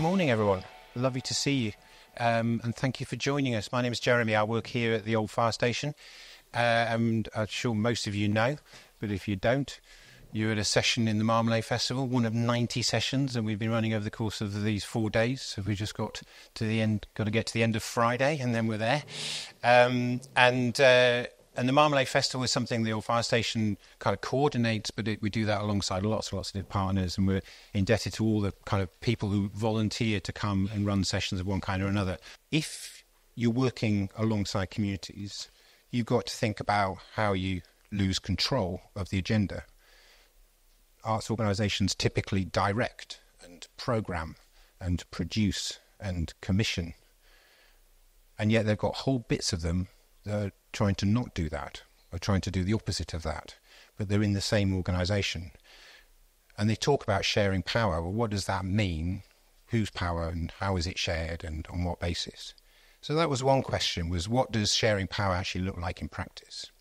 morning, everyone. Lovely to see you, and thank you for joining us. My name is Jeremy. I work here at the old fire station, and I'm sure most of you know, but if you don't, you're at a session in the Marmalade Festival, one of 90 sessions, and we've been running over the course of these 4 days. So we just got to get to the end of Friday, and then we're there. And the Marmalade Festival is something the old fire station kind of coordinates, but we do that alongside lots of different partners, and we're indebted to all the kind of people who volunteer to come and run sessions of one kind or another. If you're working alongside communities, you've got to think about how you lose control of the agenda. Arts organisations typically direct and programme and produce and commission, and yet they've got whole bits of them that are trying to not do that, or trying to do the opposite of that, but they're in the same organisation. And they talk about sharing power. Well, what does that mean? Whose power, and how is it shared, and on what basis? So that was one question, was what does sharing power actually look like in practice?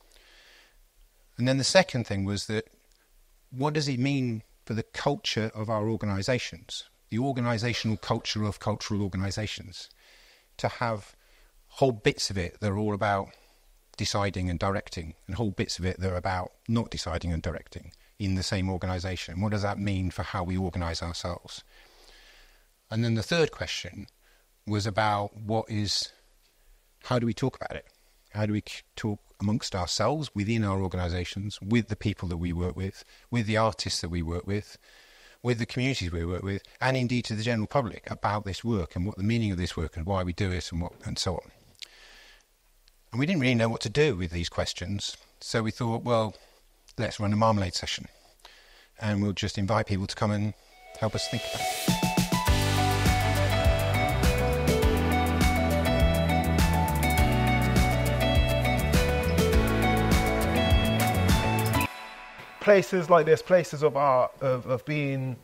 And then the second thing was that, what does it mean for the culture of our organisations, the organisational culture of cultural organisations, to have whole bits of it that are all about deciding and directing, and whole bits of it that are about not deciding and directing in the same organisation? What does that mean for how we organise ourselves? And then the third question was about how do we talk about it? How do we talk amongst ourselves, within our organisations, with the people that we work with the artists that we work with the communities we work with, and indeed to the general public about this work and what the meaning of this work and why we do it and so on. And we didn't really know what to do with these questions, so we thought, well, let's run a Marmalade session, and we'll just invite people to come and help us think about it. Places like this, places of art, of being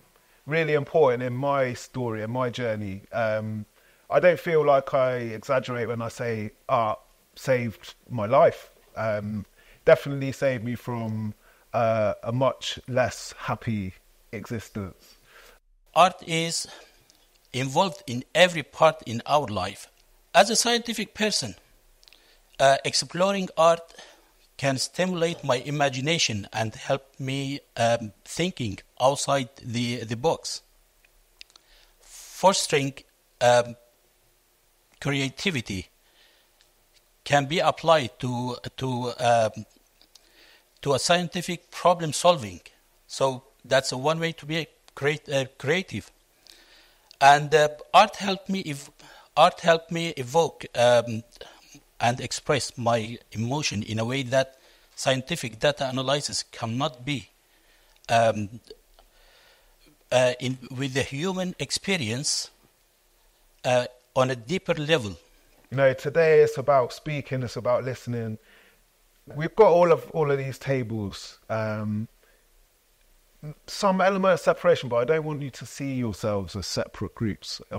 really important in my story and my journey. I don't feel like I exaggerate when I say art saved my life. Definitely saved me from a much less happy existence. Art is involved in every part in our life. As a scientific person, exploring art can stimulate my imagination and help me thinking outside the box. Fostering creativity can be applied to a scientific problem solving. So that's one way to be creative. And art helped me evoke and express my emotion in a way that scientific data analysis cannot be. With the human experience on a deeper level. You know, today it's about speaking, it's about listening. We've got all of these tables. Some element of separation, but I don't want you to see yourselves as separate groups. I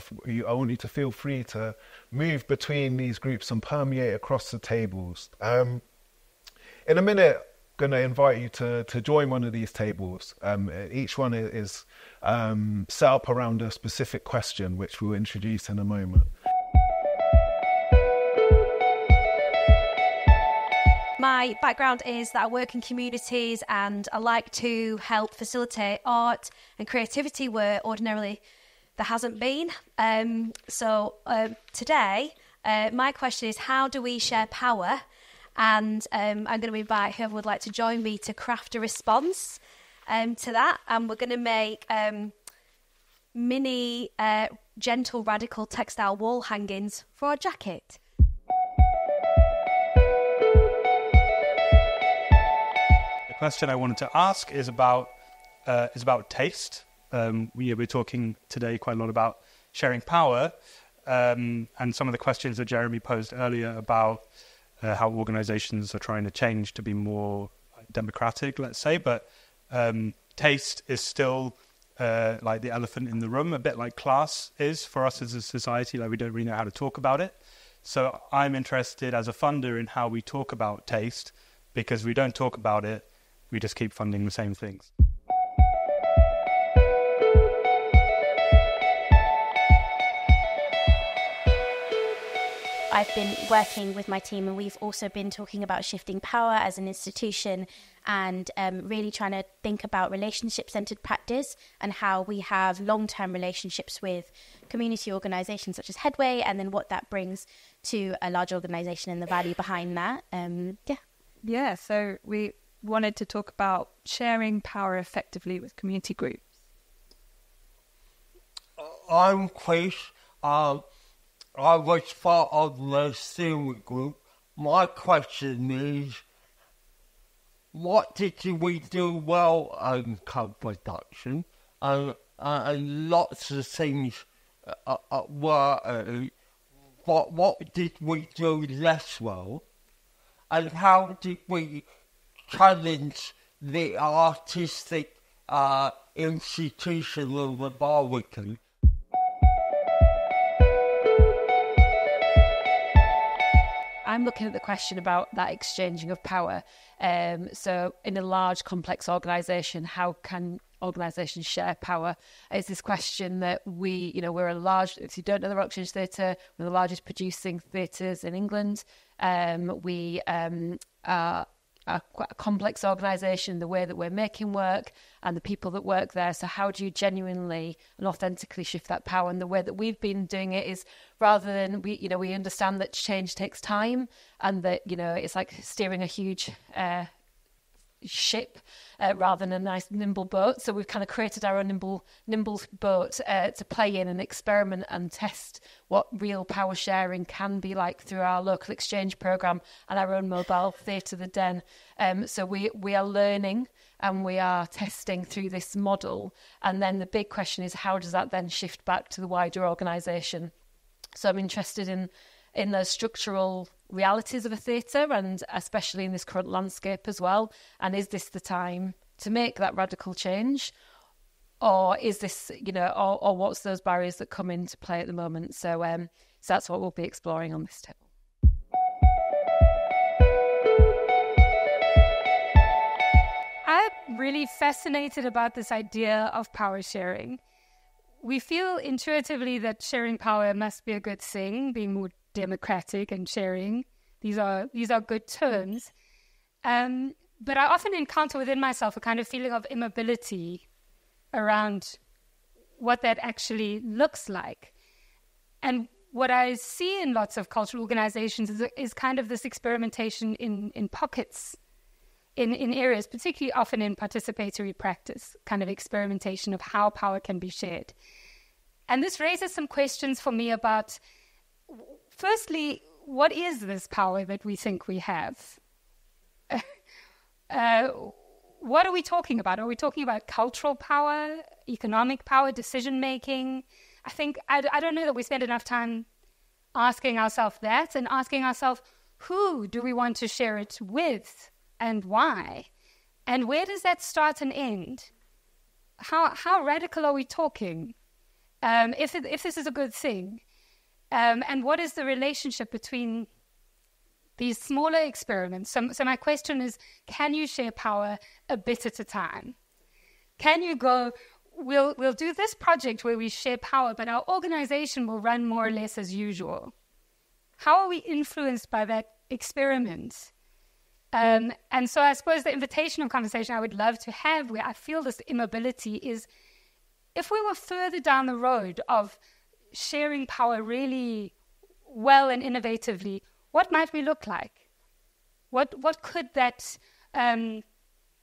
want you to feel free to move between these groups and permeate across the tables. In a minute, I'm going to invite you to join one of these tables. Each one is set up around a specific question, which we'll introduce in a moment. My background is that I work in communities and I like to help facilitate art and creativity where ordinarily there hasn't been. So today, my question is, how do we share power? And I'm going to invite whoever would like to join me to craft a response to that. And we're going to make mini gentle radical textile wall hangings for our jacket. The question I wanted to ask is about taste. We're talking today quite a lot about sharing power, and some of the questions that Jeremy posed earlier about how organisations are trying to change to be more democratic, let's say, but taste is still like the elephant in the room, a bit like class is for us as a society. Like, we don't really know how to talk about it. So I'm interested as a funder in how we talk about taste, because we don't talk about it. We just keep funding the same things. I've been working with my team, and we've also been talking about shifting power as an institution, and really trying to think about relationship-centred practice and how we have long-term relationships with community organisations such as Headway, and then what that brings to a large organisation and the value behind that. Yeah, so we wanted to talk about sharing power effectively with community groups. I'm Chris. I was part of the steering group. My question is, what did we do well in co-production? And lots of things were. What did we do less well? And how did we challenge the artistic institution of the Barbican? I'm looking at the question about that exchanging of power. So in a large, complex organisation, how can organisations share power? It's this question that we're a large, if you don't know the Royal Exchange Theatre, we're the largest producing theatres in England. We are quite a complex organisation, the way that we're making work and the people that work there. So how do you genuinely and authentically shift that power? And the way that we've been doing it is, rather than we understand that change takes time, and that it's like steering a huge ship rather than a nice nimble boat. So we've kind of created our own nimble boat to play in and experiment and test what real power sharing can be like through our local exchange programme and our own mobile theatre, The Den. So we are learning and we are testing through this model. And then the big question is, how does that then shift back to the wider organisation? So I'm interested in those structural realities of a theatre, and especially in this current landscape as well. And is this the time to make that radical change? Or is this, or what's those barriers that come into play at the moment? So that's what we'll be exploring on this table. I'm really fascinated about this idea of power sharing. We feel intuitively that sharing power must be a good thing, being more democratic and sharing. These are good terms. But I often encounter within myself a kind of feeling of immobility around what that actually looks like. And what I see in lots of cultural organizations is kind of this experimentation in pockets, in areas, particularly often in participatory practice, kind of experimentation of how power can be shared. And this raises some questions for me about, firstly, what is this power that we think we have? What are we talking about? Are we talking about cultural power, economic power, decision-making? I don't know that we spend enough time asking ourselves that, and asking ourselves, who do we want to share it with and why? And where does that start and end? How radical are we talking? If this is a good thing? And what is the relationship between these smaller experiments? So my question is, can you share power a bit at a time? Can you go, we'll do this project where we share power, but our organization will run more or less as usual? How are we influenced by that experiment? And so I suppose the invitation of conversation I would love to have, where I feel this immobility, is if we were further down the road of sharing power really well and innovatively, what might we look like? What could that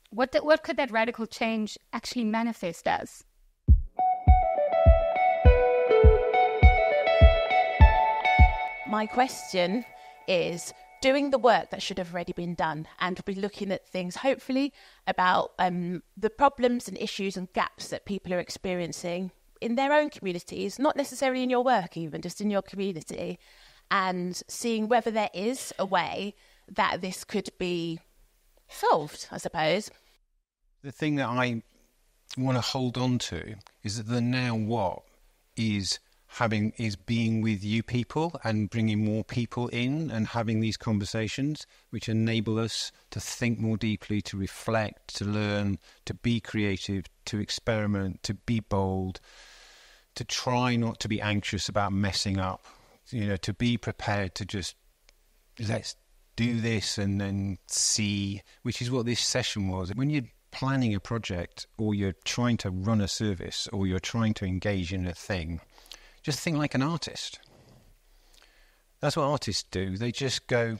what could that radical change actually manifest as? My question is, doing the work that should have already been done, and we'll be looking at things hopefully about the problems and issues and gaps that people are experiencing in their own communities, not necessarily in your work even, just in your community, and seeing whether there is a way that this could be solved, I suppose. The thing that I want to hold on to is that the now what is being with you people and bringing more people in and having these conversations which enable us to think more deeply, to reflect, to learn, to be creative, to experiment, to be bold, to try not to be anxious about messing up to be prepared to just let's do this and then see, which is what this session was. When you're planning a project, or you're trying to run a service, or you're trying to engage in a thing, just think like an artist. That's what artists do. They just go,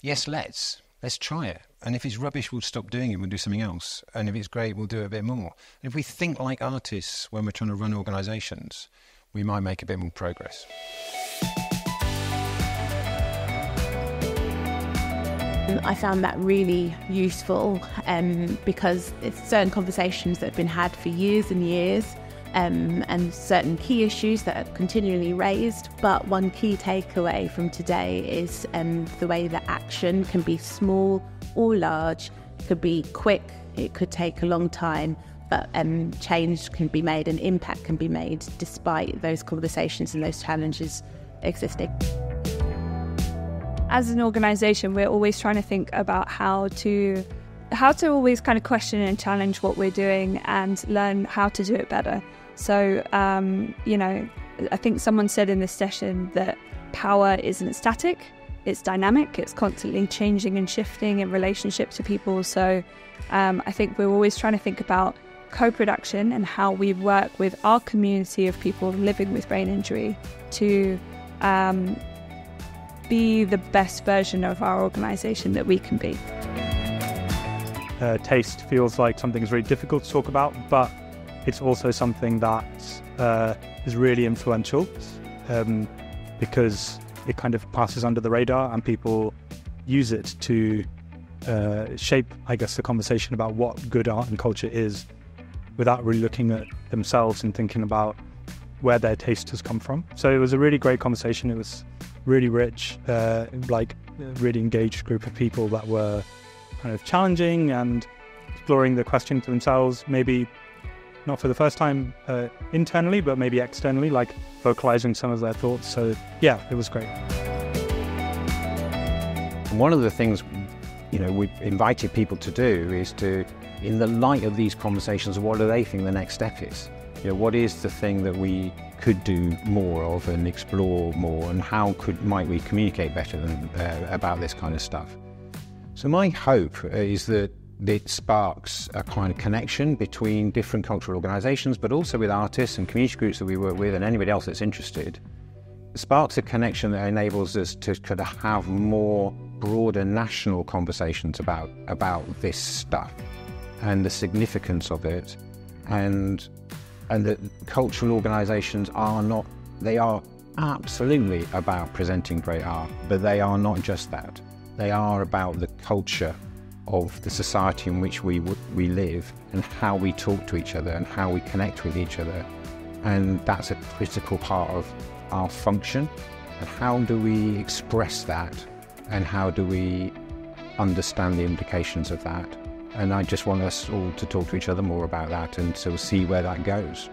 yes, let's try it. And if it's rubbish, we'll stop doing it, we'll do something else. And if it's great, we'll do a bit more. And if we think like artists when we're trying to run organisations, we might make a bit more progress. I found that really useful because it's certain conversations that have been had for years and years, and certain key issues that are continually raised. But one key takeaway from today is the way that action can be small or large, could be quick, it could take a long time, but change can be made and impact can be made despite those conversations and those challenges existing. As an organisation, we're always trying to think about how to always kind of question and challenge what we're doing and learn how to do it better. So, I think someone said in this session that power isn't static, it's dynamic, it's constantly changing and shifting in relationship to people. So I think we're always trying to think about co-production and how we work with our community of people living with brain injury to be the best version of our organisation that we can be. Taste feels like something is very difficult to talk about, but it's also something that is really influential because it kind of passes under the radar and people use it to shape, I guess, the conversation about what good art and culture is without really looking at themselves and thinking about where their taste has come from. So it was a really great conversation. It was really rich, really engaged group of people that were kind of challenging and exploring the question to themselves, maybe not for the first time internally, but maybe externally, like vocalizing some of their thoughts. So yeah, it was great. And one of the things, we've invited people to do is to, in the light of these conversations, what do they think the next step is? What is the thing that we could do more of and explore more, and how might we communicate better about this kind of stuff? So my hope is that it sparks a kind of connection between different cultural organisations, but also with artists and community groups that we work with and anybody else that's interested. It sparks a connection that enables us to kind of have more broader national conversations about this stuff and the significance of it, and that cultural organisations they are absolutely about presenting great art, but they are not just that. They are about the culture of the society in which we live, and how we talk to each other and how we connect with each other. And that's a critical part of our function. And how do we express that? And how do we understand the implications of that? And I just want us all to talk to each other more about that and to see where that goes.